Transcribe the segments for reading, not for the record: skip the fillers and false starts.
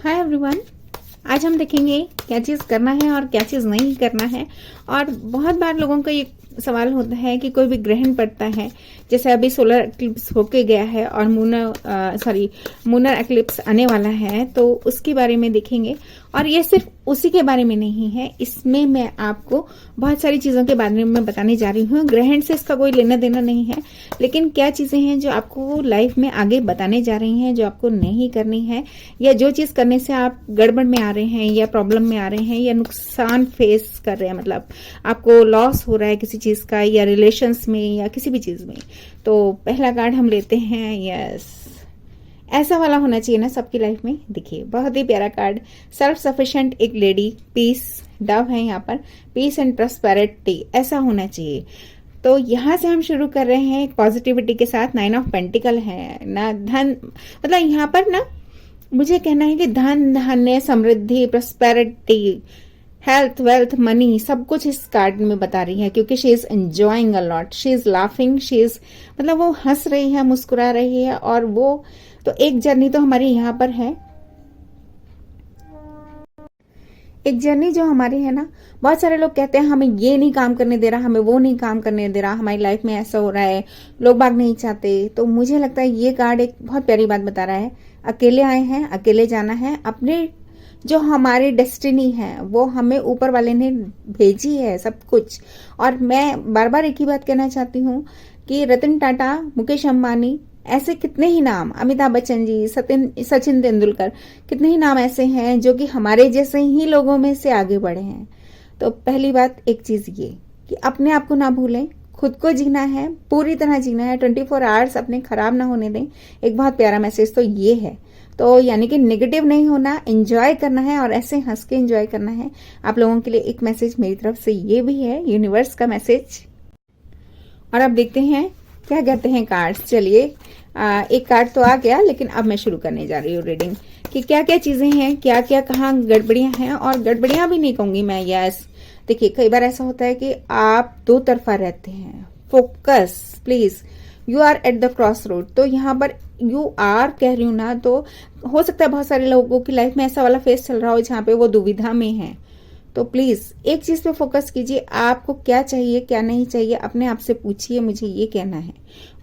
Hi everyone. आज हम देखेंगे क्या चीज़ करना है और क्या चीज़ नहीं करना है। और बहुत बार लोगों का ये सवाल होता है कि कोई भी ग्रहण पड़ता है, जैसे अभी सोलर एक्लिप्स होके गया है और मूनर एक्लिप्स आने वाला है, तो उसके बारे में देखेंगे। और ये सिर्फ उसी के बारे में नहीं है, इसमें मैं आपको बहुत सारी चीज़ों के बारे में बताने जा रही हूँ। ग्रहण से इसका कोई लेना देना नहीं है, लेकिन क्या चीज़ें हैं जो आपको लाइफ में आगे बताने जा रही हैं, जो आपको नहीं करनी है, या जो चीज़ करने से आप गड़बड़ में आ रहे हैं या प्रॉब्लम में आ रहे हैं या नुकसान फेस कर रहे हैं, मतलब आपको लॉस हो रहा है किसी चीज़ का, या रिलेशंस में या किसी भी चीज़ में। तो पहला कार्ड हम लेते हैं। यस, ऐसा वाला होना चाहिए ना सबकी लाइफ में। देखिए, बहुत ही प्यारा कार्ड, सेल्फ सफिशिएंट एक लेडी, पीस, डव है यहाँ पर, पीस एंड प्रॉस्पेरिटी, ऐसा होना चाहिए। तो यहाँ से हम शुरू कर रहे हैं पॉजिटिविटी के साथ। 9 ऑफ पेंटिकल है ना, धन, मतलब यहाँ पर ना मुझे कहना है कि धन, धान्य, समृद्धि, प्रॉस्पेरिटी, हेल्थ, वेल्थ, मनी, सब कुछ इस कार्ड में बता रही है, क्योंकि she is enjoying a lot, she is laughing, she is, मतलब वो हंस रही है, मुस्कुरा रही है। और वो तो एक जर्नी तो हमारी यहाँ पर है, एक जर्नी जो हमारी है ना। बहुत सारे लोग कहते हैं हमें ये नहीं काम करने दे रहा, हमें वो नहीं काम करने दे रहा, हमारी लाइफ में ऐसा हो रहा है, लोग बाग नहीं चाहते। तो मुझे लगता है ये कार्ड एक बहुत प्यारी बात बता रहा है। अकेले आए हैं, अकेले जाना है, अपने जो हमारी डेस्टिनी है वो हमें ऊपर वाले ने भेजी है, सब कुछ। और मैं बार बार एक ही बात कहना चाहती हूँ कि रतन टाटा, मुकेश अंबानी, ऐसे कितने ही नाम, अमिताभ बच्चन जी, सचिन तेंदुलकर, कितने ही नाम ऐसे हैं जो कि हमारे जैसे ही लोगों में से आगे बढ़े हैं। तो पहली बात एक चीज ये कि अपने आप को ना भूलें, खुद को जीना है, पूरी तरह जीना है, 24 आवर्स अपने खराब ना होने दें। एक बहुत प्यारा मैसेज तो ये है। तो यानी कि नेगेटिव नहीं होना, एंजॉय करना है और ऐसे हंस के एंजॉय करना है। आप लोगों के लिए एक मैसेज मेरी तरफ से ये भी है, यूनिवर्स का मैसेज। और अब देखते हैं क्या कहते हैं कार्ड्स। चलिए, एक कार्ड तो आ गया, लेकिन अब मैं शुरू करने जा रही हूँ रीडिंग कि क्या क्या चीजें हैं, क्या क्या कहाँ गड़बड़ियां हैं। और गड़बड़ियां भी नहीं कहूंगी मैं। यस, देखिए, कई बार ऐसा होता है कि आप दो तरफा रहते हैं। Focus please, you are at the cross road. तो यहाँ पर यू आर कह रही हूँ ना, तो हो सकता है बहुत सारे लोगों की लाइफ में ऐसा वाला फेस चल रहा हो जहाँ पे वो दुविधा में है। तो प्लीज एक चीज पे फोकस कीजिए, आपको क्या चाहिए क्या नहीं चाहिए, अपने आप से पूछिए मुझे ये कहना है,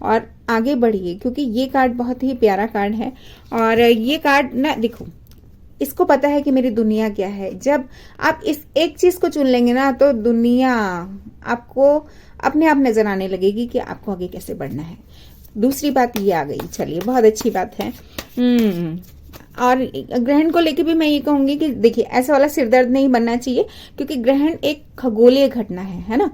और आगे बढ़िए, क्योंकि ये कार्ड बहुत ही प्यारा कार्ड है। और ये कार्ड ना, देखो, इसको पता है कि मेरी दुनिया क्या है। जब आप इस एक चीज को चुन लेंगे ना, तो दुनिया आपको अपने आप नजर आने लगेगी कि आपको आगे कैसे बढ़ना है। दूसरी बात ये आ गई, चलिए, बहुत अच्छी बात है। और ग्रहण को लेके भी मैं ये कहूंगी कि देखिए, ऐसा वाला सिरदर्द नहीं बनना चाहिए, क्योंकि ग्रहण एक खगोलीय घटना है ना।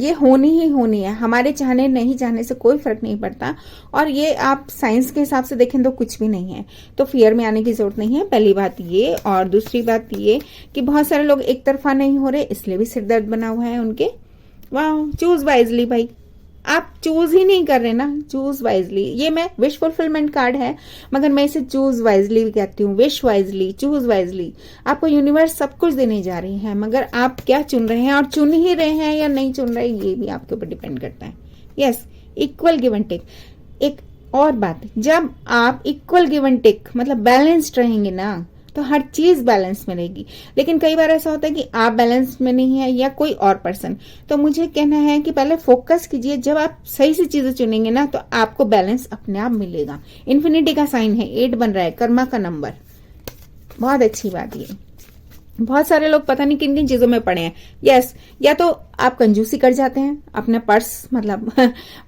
ये होनी ही होनी है, हमारे चाहने नहीं चाहने से कोई फर्क नहीं पड़ता। और ये आप साइंस के हिसाब से देखें तो कुछ भी नहीं है, तो फियर में आने की जरूरत नहीं है, पहली बात ये। और दूसरी बात ये कि बहुत सारे लोग एक तरफा नहीं हो रहे, इसलिए भी सिरदर्द बना हुआ है उनके। वाह, चूज वाइजली भाई, आप चूज ही नहीं कर रहे ना, चूज वाइजली। ये मैं विश फुलफिलमेंट कार्ड है, मगर मैं इसे चूज वाइजली भी कहती हूँ। Wish wisely, choose wisely. आपको यूनिवर्स सब कुछ देने जा रही है, मगर आप क्या चुन रहे हैं, और चुन ही रहे हैं या नहीं चुन रहे, ये भी आपके ऊपर डिपेंड करता है। Yes, equal give and take. एक और बात, जब आप इक्वल गिव एंड टेक, मतलब बैलेंस्ड रहेंगे ना, तो हर चीज बैलेंस में रहेगी। लेकिन कई बार ऐसा होता है कि आप बैलेंस में नहीं है, या कोई और पर्सन। तो मुझे कहना है कि पहले फोकस कीजिए, जब आप सही से चीजें चुनेंगे ना, तो आपको बैलेंस अपने आप मिलेगा। इन्फिनिटी का साइन है, 8 बन रहा है, कर्मा का नंबर, बहुत अच्छी बात ये। बहुत सारे लोग पता नहीं किन किन चीजों में पड़े हैं। यस, या तो आप कंजूसी कर जाते हैं अपना पर्स, मतलब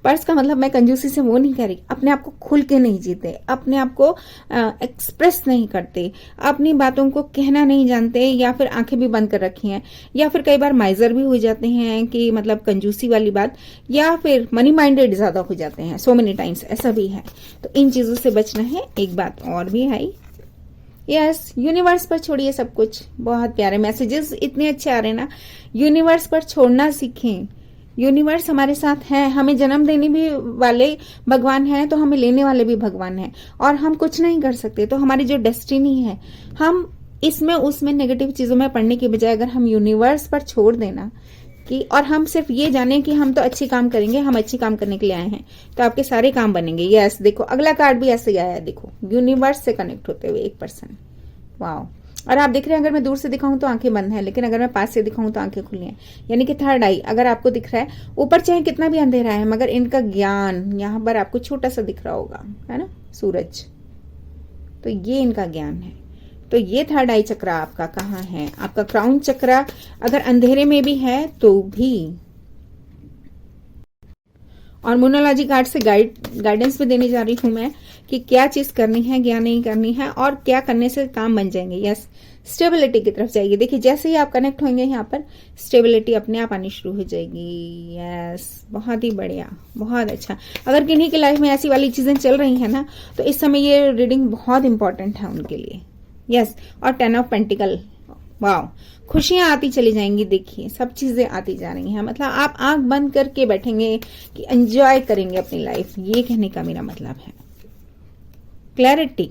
पर्स का मतलब मैं कंजूसी से वो नहीं कह रही, अपने आप को खुल के नहीं जीते, अपने आप को एक्सप्रेस नहीं करते, अपनी बातों को कहना नहीं जानते, या फिर आंखें भी बंद कर रखी हैं, या फिर कई बार माइजर भी हो जाते हैं कि मतलब कंजूसी वाली बात, या फिर मनी माइंडेड ज्यादा हो जाते हैं। सो मेनी टाइम्स ऐसा भी है, तो इन चीजों से बचना है। एक बात और भी है, यस, यूनिवर्स पर छोड़िए सब कुछ। बहुत प्यारे मैसेजेस इतने अच्छे आ रहे हैं ना, यूनिवर्स पर छोड़ना सीखें। यूनिवर्स हमारे साथ है, हमें जन्म देने भी वाले भगवान हैं, तो हमें लेने वाले भी भगवान हैं, और हम कुछ नहीं कर सकते। तो हमारी जो डेस्टिनी है, हम इसमें उसमें नेगेटिव चीजों में पढ़ने की बजाय अगर हम यूनिवर्स पर छोड़ देना, कि और हम सिर्फ ये जाने कि हम तो अच्छी काम करेंगे, हम अच्छी काम करने के लिए आए हैं, तो आपके सारे काम बनेंगे। यस, देखो अगला कार्ड भी ऐसे ही आया, देखो यूनिवर्स से कनेक्ट होते हुए एक पर्सन। वाओ। और आप देख रहे हैं, अगर मैं दूर से दिखाऊं तो आंखें बंद हैं, लेकिन अगर मैं पास से दिखाऊं तो आंखें खुली हैं, यानी कि थर्ड आई अगर आपको दिख रहा है। ऊपर चाहे कितना भी अंधेरा है, मगर इनका ज्ञान यहाँ पर आपको छोटा सा दिख रहा होगा, है ना, सूरज। तो ये इनका ज्ञान है। तो ये थर्ड आई चक्रा आपका कहाँ है? आपका क्राउन चक्रा अगर अंधेरे में भी है तो भी। और मोनोलॉजी कार्ड से गाइडेंस भी देने जा रही हूं मैं कि क्या चीज करनी है, क्या नहीं करनी है, और क्या करने से काम बन जाएंगे। यस, स्टेबिलिटी की तरफ जाइए। देखिए जैसे ही आप कनेक्ट होंगे यहाँ पर, स्टेबिलिटी अपने आप आनी शुरू हो जाएगी। यस, बहुत ही बढ़िया, बहुत अच्छा। अगर किन्हीं की लाइफ में ऐसी वाली चीजें चल रही है ना, तो इस समय ये रीडिंग बहुत इंपॉर्टेंट है उनके लिए। यस, और 10 ऑफ पेंटिकल, वाह, खुशियां आती चली जाएंगी। देखिए सब चीजें आती जा रही हैं, मतलब आप आंख बंद करके बैठेंगे कि एंजॉय करेंगे अपनी लाइफ, ये कहने का मेरा मतलब है। क्लैरिटी,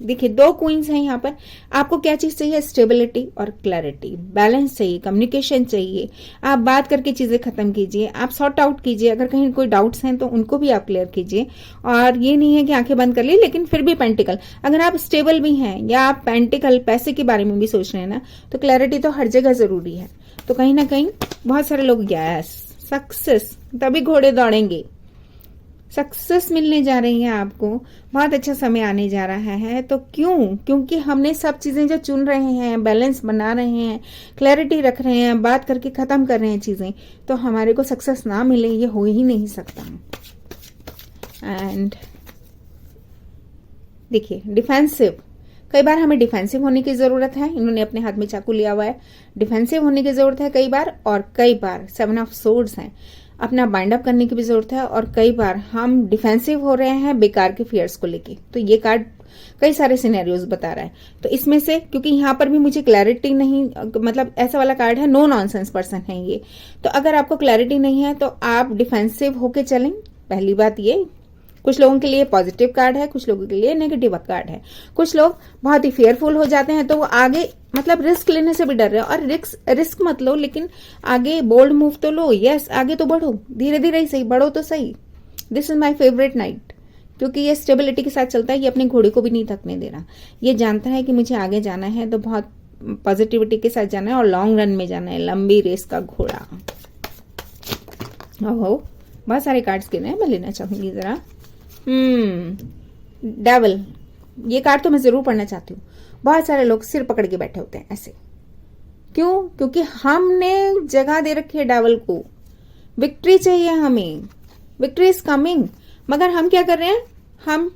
देखिए 2 क्वींस हैं यहाँ पर। आपको क्या चीज चाहिए? स्टेबिलिटी और क्लैरिटी, बैलेंस चाहिए, कम्युनिकेशन चाहिए। आप बात करके चीजें खत्म कीजिए, आप सॉर्ट आउट कीजिए। अगर कहीं कोई डाउट्स हैं तो उनको भी आप क्लियर कीजिए। और ये नहीं है कि आंखें बंद कर ली, लेकिन फिर भी पेंटिकल, अगर आप स्टेबल भी हैं या आप पेंटिकल पैसे के बारे में भी सोच रहे हैं ना, तो क्लैरिटी तो हर जगह जरूरी है। तो कहीं ना कहीं बहुत सारे लोग, यस, सक्सेस, तभी घोड़े दौड़ेंगे। सक्सेस मिलने जा रही है आपको, बहुत अच्छा समय आने जा रहा है। तो क्यों? क्योंकि हमने सब चीजें जो चुन रहे हैं, बैलेंस बना रहे हैं, क्लैरिटी रख रहे हैं, बात करके खत्म कर रहे हैं चीजें, तो हमारे को सक्सेस ना मिले ये हो ही नहीं सकता। एंड देखिए डिफेंसिव, कई बार हमें डिफेंसिव होने की जरूरत है। इन्होंने अपने हाथ में चाकू लिया हुआ है, डिफेंसिव होने की जरूरत है कई बार। और कई बार 7 ऑफ सोर्ड्स हैं, अपना बाइंड अप करने की भी जरूरत है। और कई बार हम डिफेंसिव हो रहे हैं बेकार के फियर्स को लेके। तो ये कार्ड कई सारे सिनेरियोज बता रहा है। तो इसमें से, क्योंकि यहाँ पर भी मुझे क्लैरिटी नहीं, मतलब ऐसा वाला कार्ड है, नो नॉनसेंस पर्सन है ये। तो अगर आपको क्लैरिटी नहीं है तो आप डिफेंसिव होके चलें। पहली बात ये, कुछ लोगों के लिए पॉजिटिव कार्ड है, कुछ लोगों के लिए नेगेटिव कार्ड है। कुछ लोग बहुत ही फेयरफुल हो जाते हैं, तो वो आगे, मतलब रिस्क लेने से भी डर रहे हैं। और रिस्क मत लो, लेकिन आगे बोल्ड मूव तो लो। यस, आगे तो बढ़ो, धीरे धीरे ही सही, बढ़ो तो सही। This is my favourite night, क्योंकि ये स्टेबिलिटी के साथ चलता है। ये अपने घोड़े को भी नहीं थकने दे रहा, ये जानता है कि मुझे आगे जाना है, तो बहुत पॉजिटिविटी के साथ जाना है और लॉन्ग रन में जाना है, लंबी रेस का घोड़ा। ओहो, बहुत सारे कार्ड्स गिने हैं, मैं लेना चाहूंगी जरा। डेविल, ये कार्ड तो मैं जरूर पढ़ना चाहती हूँ। बहुत सारे लोग सिर पकड़ के बैठे होते हैं ऐसे, क्यों? क्योंकि हमने जगह दे रखी है डेविल को। विक्ट्री चाहिए हमें, विक्ट्री इज कमिंग। मगर हम क्या कर रहे हैं? हम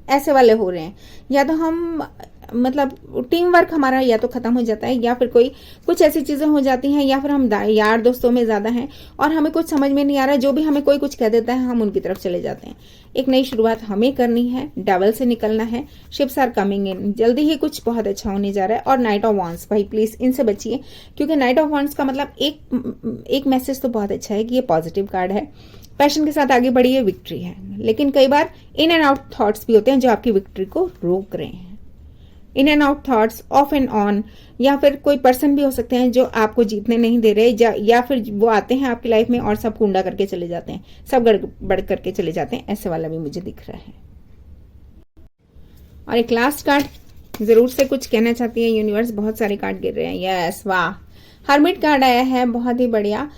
ऐसे वाले हो रहे हैं, या तो हम, मतलब टीम वर्क हमारा या तो खत्म हो जाता है, या फिर कोई कुछ ऐसी चीजें हो जाती हैं, या फिर हम यार दोस्तों में ज्यादा हैं और हमें कुछ समझ में नहीं आ रहा है। जो भी हमें कोई कुछ कह देता है, हम उनकी तरफ चले जाते हैं। एक नई शुरुआत हमें करनी है, डेविल से निकलना है। शिप्स आर कमिंग इन, जल्दी ही कुछ बहुत अच्छा होने जा रहा है। और नाइट ऑफ वांड्स, भाई प्लीज इनसे बचिए, क्योंकि नाइट ऑफ वांड्स का मतलब एक मैसेज तो बहुत अच्छा है कि ये पॉजिटिव कार्ड है। पैशन के साथ आगे बढ़िए, विक्ट्री है। लेकिन कई बार इन एंड आउट थॉट्स भी होते हैं जो आपकी विक्ट्री को रोक रहे हैं। In and out thoughts, of and on, या फिर कोई पर्सन भी हो सकते हैं जो आपको जीतने नहीं दे रहे, या फिर वो आते हैं आपकी लाइफ में और सब कुंडा करके चले जाते हैं, सब गड़बड़ करके चले जाते हैं। ऐसे वाला भी मुझे दिख रहा है। और एक लास्ट कार्ड जरूर से कुछ कहना चाहती है यूनिवर्स। बहुत सारे कार्ड गिर रहे हैं। यस, वाह, हर्मिट कार्ड आया है, बहुत ही बढ़िया।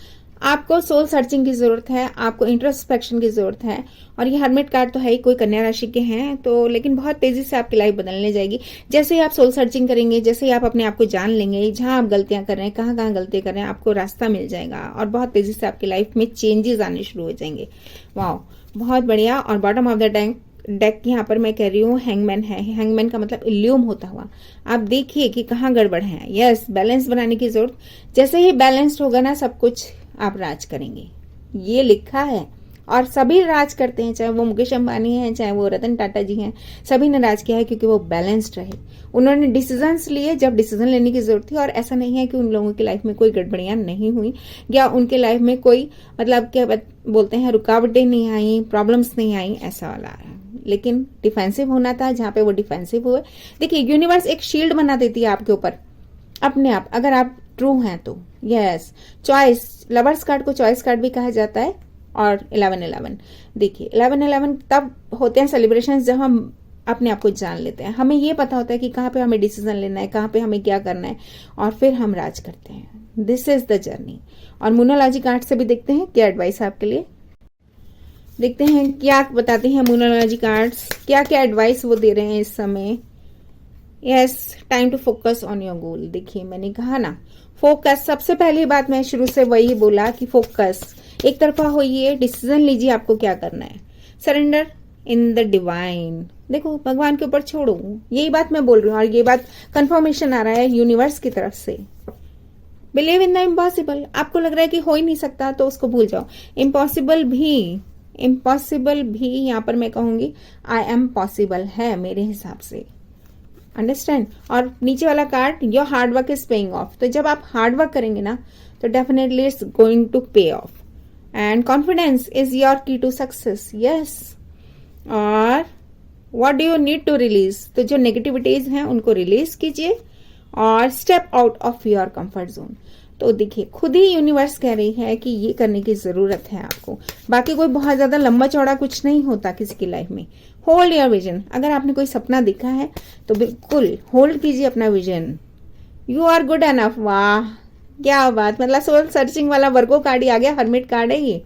आपको सोल सर्चिंग की जरूरत है, आपको इंट्रोस्पेक्शन की जरूरत है। और ये हर्मिट कार्ड तो है ही, कोई कन्या राशि के हैं तो, लेकिन बहुत तेजी से आपकी लाइफ बदलने जाएगी। जैसे ही आप सोल सर्चिंग करेंगे, जैसे ही आप अपने आप को जान लेंगे, जहां आप गलतियां कर रहे हैं, कहाँ कहाँ गलतियां कर रहे हैं, आपको रास्ता मिल जाएगा और बहुत तेजी से आपकी लाइफ में चेंजेस आने शुरू हो जाएंगे। वाह, बहुत बढ़िया। और बॉटम ऑफ द डेक यहाँ पर मैं कह रही हूँ हैंगमैन है। हैंगमैन का मतलब इल्यूम होता हुआ। आप देखिए कि कहाँ गड़बड़ है। यस, बैलेंस बनाने की जरूरत। जैसे ही बैलेंस्ड होगा ना सब कुछ, आप राज करेंगे, ये लिखा है। और सभी राज करते हैं, चाहे वो मुकेश अंबानी हैं, चाहे वो रतन टाटा जी हैं, सभी ने राज किया है क्योंकि वो बैलेंस्ड रहे। उन्होंने डिसीजंस लिए जब डिसीजन लेने की जरूरत थी। और ऐसा नहीं है कि उन लोगों की लाइफ में कोई गड़बड़ियां नहीं हुई, या उनके लाइफ में कोई, मतलब क्या बोलते हैं, रुकावटें नहीं आई, प्रॉब्लम्स नहीं आई, ऐसा वाला है। लेकिन डिफेंसिव होना था, जहां पे वो डिफेंसिव हुए। देखिए यूनिवर्स एक शील्ड बना देती है आपके ऊपर अपने आप। अगर आप ट्रू हैं तो। यस, चॉइस, लवर्स कार्ड को चॉइस कार्ड भी कहा जाता है। और 11-11 देखिए, 11-11 तब होते हैं सेलिब्रेशन जब हम अपने आप को जान लेते हैं, हमें ये पता होता है कि कहाँ पे हमें डिसीजन लेना है, कहाँ पे हमें क्या करना है, और फिर हम राज करते हैं। This is the journey. और मूनोलॉजी कार्ड से भी देखते हैं क्या एडवाइस है आपके लिए। देखते हैं क्या बताते हैं मूनोलॉजी कार्ड्स, क्या क्या एडवाइस वो दे रहे हैं इस समय। Yes, time to focus on your goal. देखिए मैंने कहा ना, फोकस, सबसे पहली बात मैं शुरू से वही बोला कि फोकस, एक तरफा होइए, डिसीजन लीजिए आपको क्या करना है। सरेंडर इन द डिवाइन, देखो भगवान के ऊपर छोड़ो, यही बात मैं बोल रही हूँ और ये बात कंफर्मेशन आ रहा है यूनिवर्स की तरफ से। बिलीव इन द इम्पॉसिबल, आपको लग रहा है कि हो ही नहीं सकता तो उसको भूल जाओ। इम्पॉसिबल भी यहाँ पर मैं कहूंगी आई एम पॉसिबल है मेरे हिसाब से। अंडरस्टैंड। और नीचे वाला card, your hard work is paying off, तो जब आप हार्ड वर्क करेंगे ना तो definitely it's going to pay off. And confidence is your key to success. Yes. और what do you need to release, तो जो नेगेटिविटीज हैं उनको रिलीज कीजिए और step out of your comfort zone. तो देखिए खुद ही यूनिवर्स कह रही है कि ये करने की जरूरत है आपको, बाकी कोई बहुत ज्यादा लंबा चौड़ा कुछ नहीं होता किसी की लाइफ में। होल्ड योर विजन, अगर आपने कोई सपना देखा है तो बिल्कुल होल्ड कीजिए अपना vision. You are good enough, वाह क्या बात, मतलब सोल सर्चिंग वाला वर्गो कार्ड ही आ गया, हर्मिट कार्ड है ये।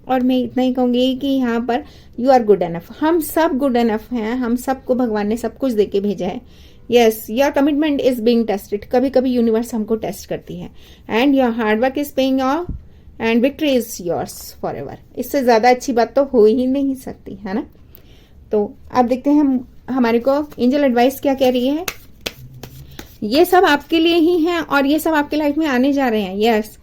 और मैं इतना ही कहूंगी कि यहाँ पर यू आर गुड एनफ, हम सब गुड एनफ हैं, हम सबको भगवान ने सब कुछ देके भेजा है। Yes, your commitment is being tested, कभी कभी यूनिवर्स हमको टेस्ट करती है। And your hard work is paying of and victory is yours for ever. इससे ज्यादा अच्छी बात तो हो ही नहीं सकती है ना। तो अब देखते हैं हम हमारे को एंजल एडवाइस क्या कह रही है। ये सब आपके लिए ही है और ये सब आपके लाइफ में आने जा रहे हैं। यस,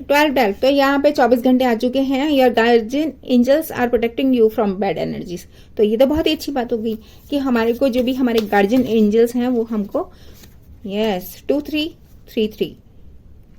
12 तो यहाँ पे 24 घंटे आ चुके हैं। Your guardian angels are protecting you from bad energies, तो ये तो बहुत ही अच्छी बात होगी कि हमारे को जो भी हमारे गार्जियन एंजल्स हैं वो हमको। Yes, 2333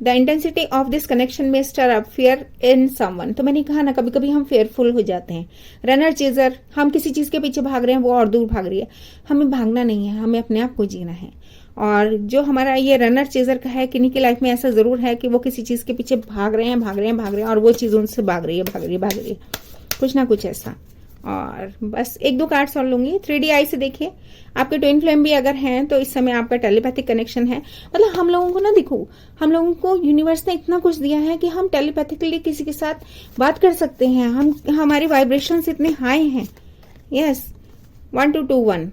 the intensity of this connection may stir up fear in someone, तो मैंने कहा ना कभी कभी हम फेयरफुल हो जाते हैं। रनर चेजर, हम किसी चीज के पीछे भाग रहे हैं, वो और दूर भाग रही है, हमें भागना नहीं है, हमें अपने आप को जीना है। और जो हमारा ये रनर चेजर का है, किन्हीं की लाइफ में ऐसा जरूर है कि वो किसी चीज के पीछे भाग रहे हैं और वो चीज उनसे भाग रही है, कुछ ना कुछ ऐसा। और बस एक दो कार्ड्स और लूंगी। 3D आई से देखिए, आपके ट्विन फ्लेम भी अगर हैं तो इस समय आपका टेलीपैथिक कनेक्शन है। मतलब हम लोगों को ना, देखो हम लोगों को यूनिवर्स ने इतना कुछ दिया है कि हम टेलीपैथिकली किसी के साथ बात कर सकते हैं, हमारी वाइब्रेशंस इतने हाई हैं। Yes, 1221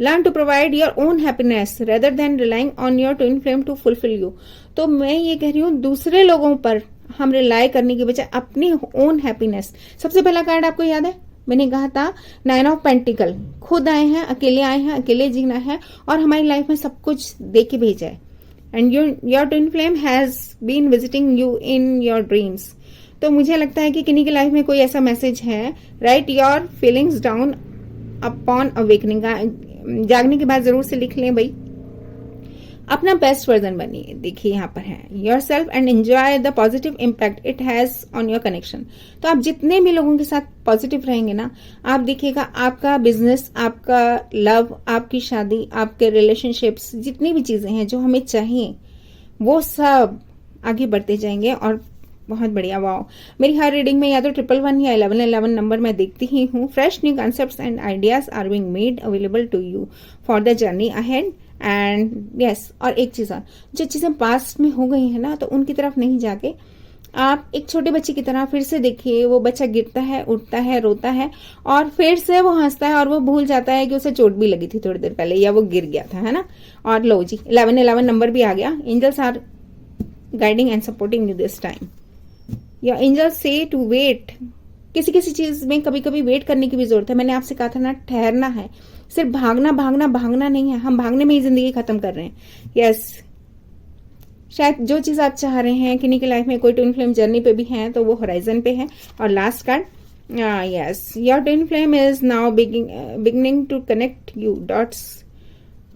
learn to provide your own happiness rather than relying on your twin flame to fulfil you. तो मैं ये कह रही हूँ दूसरे लोगों पर हम रिलाई करने की बजाय अपनी ओन हैप्पीनेस। सबसे पहला कार्ड आपको याद है, मैंने कहा था 9 ऑफ पेंटिकल, खुद आए हैं, अकेले जीना है और हमारी लाइफ में सब कुछ दे के भेजा है। And your twin flame has been visiting you in your dreams, तो मुझे लगता है कि किन्हीं की लाइफ में कोई ऐसा मैसेज है। Right your feelings down upon awakening, जागने के बाद जरूर से लिख लें भाई, अपना बेस्ट वर्जन बनिए। देखिए यहाँ पर है your self and enjoy the positive impact it has on your connection. तो आप जितने भी लोगों के साथ पॉजिटिव रहेंगे ना, आप देखिएगा आपका बिजनेस, आपका लव, आपकी शादी, आपके रिलेशनशिप्स, जितनी भी चीजें हैं जो हमें चाहिए वो सब आगे बढ़ते जाएंगे। और बहुत बढ़िया, वाओ। मेरी हर रीडिंग में या तो 111 या 1111 नंबर मैं देखती ही हूँ। Fresh new concepts and ideas are being made available to you for the journey ahead. And yes, और एक चीज और, जो चीजें पास्ट में हो गई है ना, तो उनकी तरफ नहीं जाके आप एक छोटे बच्चे की तरह फिर से देखिए। वो बच्चा गिरता है, उठता है, रोता है और फिर से वो हंसता है और वो भूल जाता है कि उसे चोट भी लगी थी थोड़ी देर पहले या वो गिर गया था, है ना। और लो जी, 1111 नंबर भी आ गया। Angels are guiding and supporting you this time. Your angels say to wait, किसी किसी चीज में कभी कभी वेट करने की भी जरूरत है। मैंने आपसे कहा था ना, ठहरना है, सिर्फ भागना नहीं है, हम भागने में ही जिंदगी खत्म कर रहे हैं। यस, शायद जो चीज आप चाह रहे हैं, किन्हीं की लाइफ में कोई ट्विन फ्लेम जर्नी पे भी है तो वो होराइजन पे है। और last card, yes, your twin flame is now beginning to connect you dots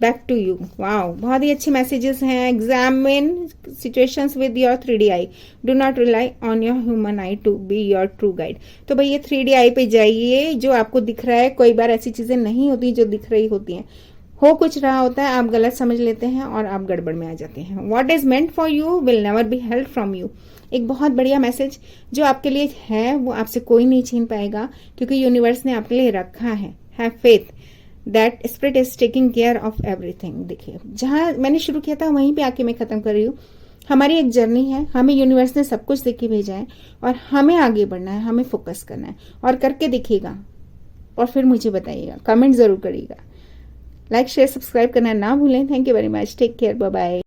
back to you. Wow, बहुत ही अच्छे मैसेजेस हैं। Examine situations with your 3D eye, do not rely on your human eye to be your true guide. तो भाई ये 3D आई पे जाइए, जो आपको दिख रहा है, कई बार ऐसी चीजें नहीं होती जो दिख रही होती हैं, हो कुछ रहा होता है, आप गलत समझ लेते हैं और आप गड़बड़ में आ जाते हैं। What is meant for you will never be held from you. एक बहुत बढ़िया मैसेज जो आपके लिए है वो आपसे कोई नहीं छीन पाएगा, क्योंकि यूनिवर्स ने आपके लिए रखा है। Have faith that spirit is taking care of everything. देखिए, जहां मैंने शुरू किया था वहीं पे आके मैं खत्म कर रही हूँ। हमारी एक जर्नी है, हमें यूनिवर्स ने सब कुछ देके भेजा है और हमें आगे बढ़ना है, हमें फोकस करना है और करके देखिएगा और फिर मुझे बताइएगा, कमेंट जरूर करिएगा। लाइक शेयर सब्सक्राइब करना ना भूलें। Thank you very much, take care, bye bye.